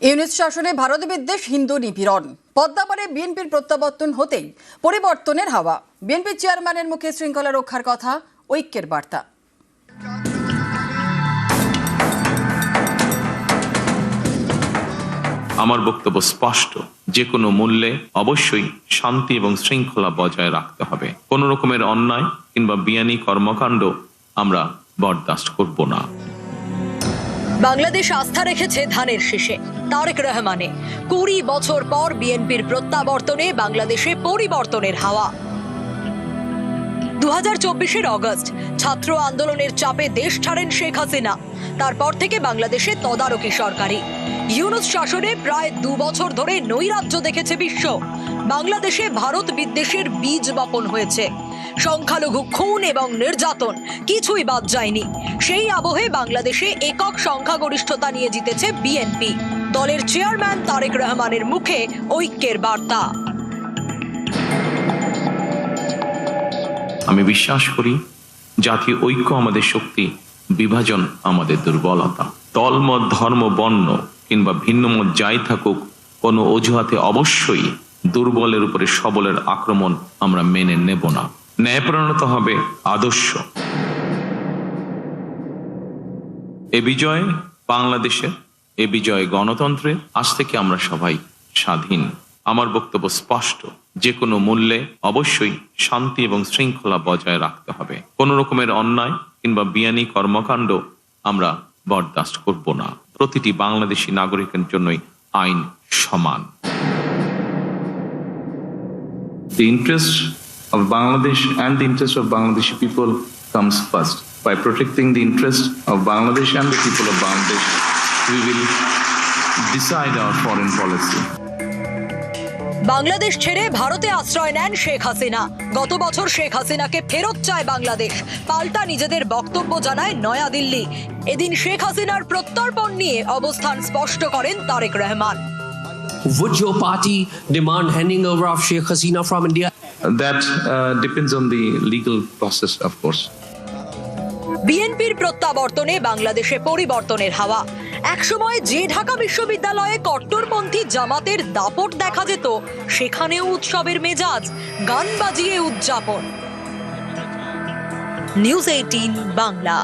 ইউনুস শাসনে ভারত বিদ্বেষ, হিন্দু নিপীড়ন, পদ্মাপারে বিএনপির প্রত্যাবর্তন হতেই পরিবর্তনের হাওয়া। বিএনপি চেয়ারম্যানের মুখে শৃঙ্খলা রক্ষার কথা, ঐক্যের বার্তা। আমার বক্তব্য স্পষ্ট, যে কোনো মূল্যে অবশ্যই শান্তি এবং শৃঙ্খলা বজায় রাখতে হবে। কোন রকমের অন্যায় কিংবা বিয়ানি কর্মকাণ্ড আমরা বরদাস্ত করব না। বাংলাদেশ আস্থা রেখেছে ধানের শীষে, তারেক রহমানে। 20 বছর পর বিএনপির প্রত্যাবর্তনে বাংলাদেশে পরিবর্তনের হাওয়া। 2024 অগস্ট ছাত্র আন্দোলনের চাপে দেশ ছাড়েন শেখ হাসিনা। তারপর থেকে বাংলাদেশে তদারকি সরকারি। ইউনুস শাসনে প্রায় 2 বছর ধরে নৈরাজ্য দেখেছে বিশ্ব। বাংলাদেশে ভারত বিদ্বেষের বীজ বপন হয়েছে। সংখ্যালঘু খুন এবং নির্যাতন কিছুই বাদ যায়নি। সেই আবহে বাংলাদেশে একক সংখ্যাগরিষ্ঠতা নিয়ে জিতেছে বিএনপি। দলের চেয়ারম্যান তারেক রহমানের মুখে ঐক্যের বার্তা। আমি বিশ্বাস করি, জাতীয় ঐক্য আমাদের শক্তি, বিভাজন আমাদের দুর্বলতা। দলমত, ধর্ম, বর্ণ কিংবা ভিন্নমত যাই থাকুক, কোনো অজুহাতে অবশ্যই দুর্বলের উপরে সবলের আক্রমণ আমরা মেনে নেব না। ন্যায়পরায়ণতা হবে আদর্শ। এ বিজয় বাংলাদেশের, এ বিজয় গণতন্ত্রের। আজ থেকে আমরা সবাই স্বাধীন। আমার বক্তব্য স্পষ্ট, যে কোনো মূল্যে অবশ্যই শান্তি এবং শৃঙ্খলা বজায় রাখতে হবে। কোন রকমের অন্যায় কিংবা বিয়ানি কর্মকাণ্ড আমরা বরদাস্ত করব না। প্রতিটি বাংলাদেশী নাগরিকের জন্যই আইন সমান। The interest of Bangladesh and the interest of Bangladeshi people comes first. By protecting the interest of Bangladesh and the people of Bangladesh, we will decide our foreign policy. Bangladesh ছেড়ে ভারতে আশ্রয় নেন শেখ হাসিনা। গত বছর শেখ হাসিনাকে ফেরত চায় বাংলাদেশ। পাল্টা নিজেদের বক্তব্য জানায় নয়াদিল্লি। এদিন শেখ হাসিনার প্রত্যর্পণ নিয়ে অবস্থান স্পষ্ট করেন Tarique Rahman. Would your party demand handing over of Sheikh Hasina from India? That depends on the legal process, of course. বিএনপির প্রত্যাবর্তনে বাংলাদেশে পরিবর্তনের হাওয়া। একসময় যে ঢাকা বিশ্ববিদ্যালয়ে কট্টরপন্থী জামাতের দাপট দেখা যেত, সেখানেও উৎসবের মেজাজ, গান বাজিয়ে উদযাপন। নিউজ 18 বাংলা।